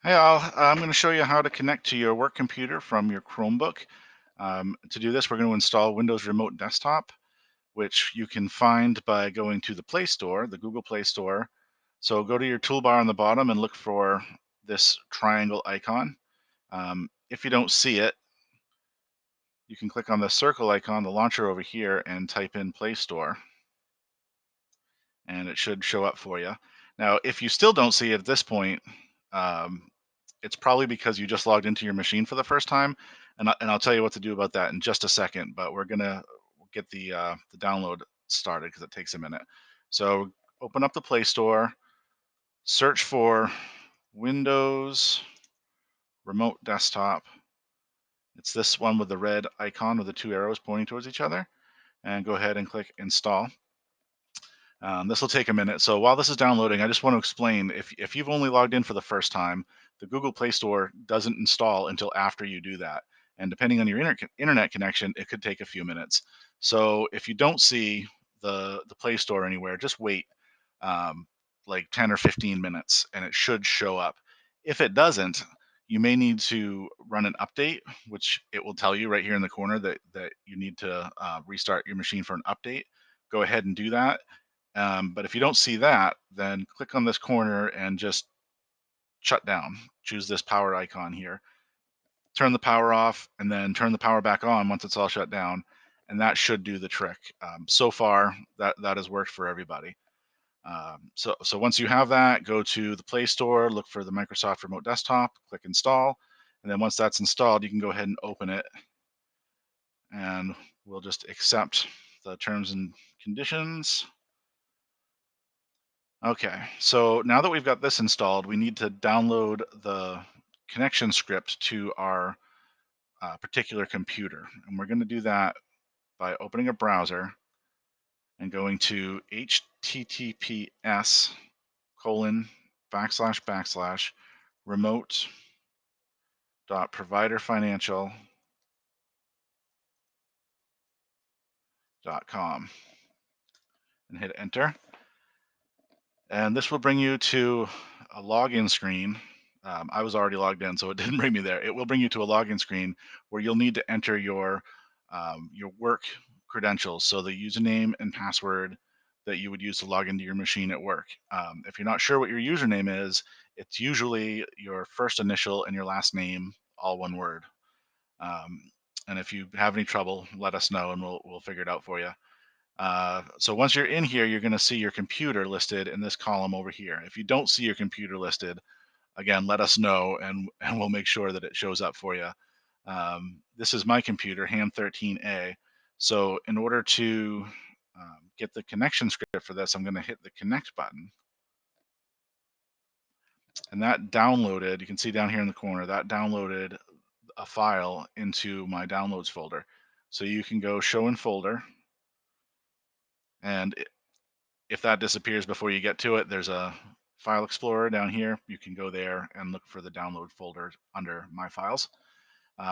Hey, I'm going to show you how to connect to your work computer from your Chromebook. To do this, we're going to install Windows Remote Desktop, which you can find by going to the Play Store, the Google Play Store. So go to your toolbar on the bottom and look for this triangle icon. If you don't see it, you can click on the circle icon, the launcher over here, and type in Play Store, and it should show up for you. Now, if you still don't see it at this point, um, it's probably because you just logged into your machine for the first time, and I'll tell you what to do about that in just a second. But we're gonna get the download started because it takes a minute. So open up the Play Store, search for Windows Remote Desktop. It's this one with the red icon with the two arrows pointing towards each other, and go ahead and click Install. This will take a minute. So while this is downloading, I just want to explain if you've only logged in for the first time, the Google Play Store doesn't install until after you do that. And depending on your internet connection, it could take a few minutes. So if you don't see the Play Store anywhere, just wait like 10 or 15 minutes and it should show up. If it doesn't, you may need to run an update, which it will tell you right here in the corner that you need to restart your machine for an update. Go ahead and do that, but if you don't see that, then click on this corner and just shut down. Choose this power icon here. Turn the power off and then turn the power back on once it's all shut down. And that should do the trick. So far, that has worked for everybody. So once you have that, go to the Play Store, look for the Microsoft Remote Desktop, click Install. And then once that's installed, you can go ahead and open it. And we'll just accept the terms and conditions. Okay, so now that we've got this installed, we need to download the connection script to our particular computer. And we're going to do that by opening a browser and going to https colon backslash backslash remote dot providerfinancial.com and hit enter. And this will bring you to a login screen. I was already logged in, so it didn't bring me there. It will bring you to a login screen where you'll need to enter your work credentials, so the username and password that you would use to log into your machine at work. If you're not sure what your username is, it's usually your first initial and your last name, all one word. Um, and if you have any trouble, let us know and we'll figure it out for you. So once you're in here, you're going to see your computer listed in this column over here. If you don't see your computer listed, again, let us know and we'll make sure that it shows up for you. This is my computer, Ham 13A. So in order to get the connection script for this, I'm going to hit the connect button. And that downloaded, you can see down here in the corner, that downloaded a file into my downloads folder. So you can go show in folder, and if that disappears before you get to it, there's a file explorer down here. You can go there and look for the download folder under my files.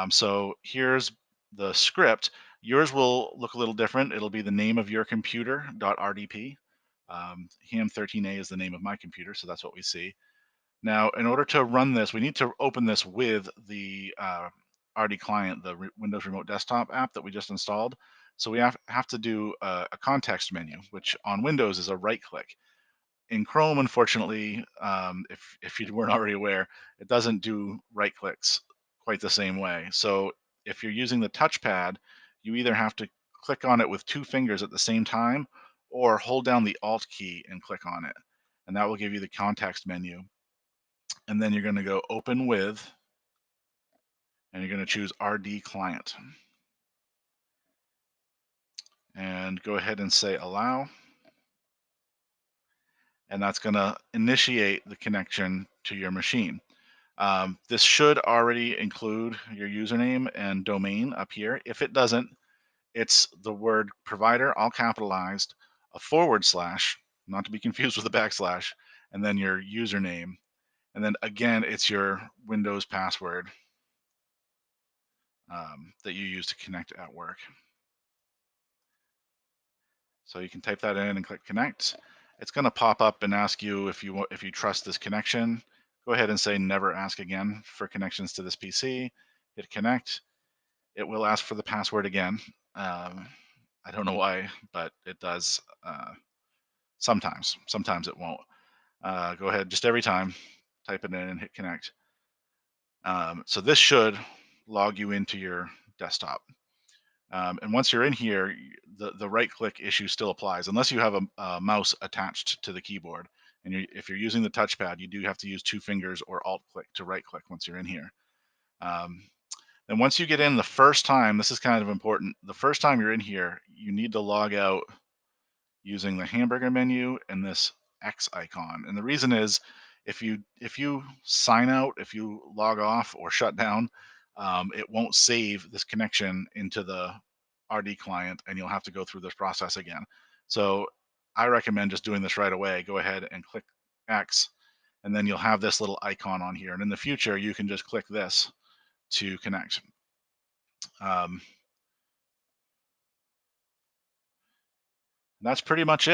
So here's the script. Yours will look a little different. It'll be the name of your computer.rdp. Ham13A is the name of my computer, so that's what we see. Now, in order to run this, we need to open this with the RD client, the Windows Remote Desktop app that we just installed. So we have to do a context menu, which on Windows is a right click. In Chrome, unfortunately, if you weren't already aware, it doesn't do right clicks quite the same way. So if you're using the touchpad, you either have to click on it with two fingers at the same time or hold down the Alt key and click on it. And that will give you the context menu. And then you're going to go open with, and you're going to choose RD client. And go ahead and say allow. And that's going to initiate the connection to your machine. This should already include your username and domain up here. If it doesn't, it's the word provider, all capitalized, a forward slash, not to be confused with a backslash, and then your username. And then again, it's your Windows password that you use to connect at work. So you can type that in and click connect. It's going to pop up and ask you if you trust this connection. go ahead and say never ask again for connections to this PC. Hit connect. It will ask for the password again. Um, I don't know why, but it does sometimes. Sometimes it won't. Go ahead, just every time, type it in and hit connect. So this should log you into your desktop. And once you're in here, the right click issue still applies unless you have a mouse attached to the keyboard. And if you're using the touchpad, you do have to use two fingers or alt click to right click once you're in here. Um, and once you get in the first time, this is kind of important. The first time you're in here, you need to log out using the hamburger menu and this X icon. And the reason is if you sign out, if you log off or shut down, it won't save this connection into the RD client, and you'll have to go through this process again. So I recommend just doing this right away. Go ahead and click X, and then you'll have this little icon on here. And in the future, you can just click this to connect. Um, that's pretty much it.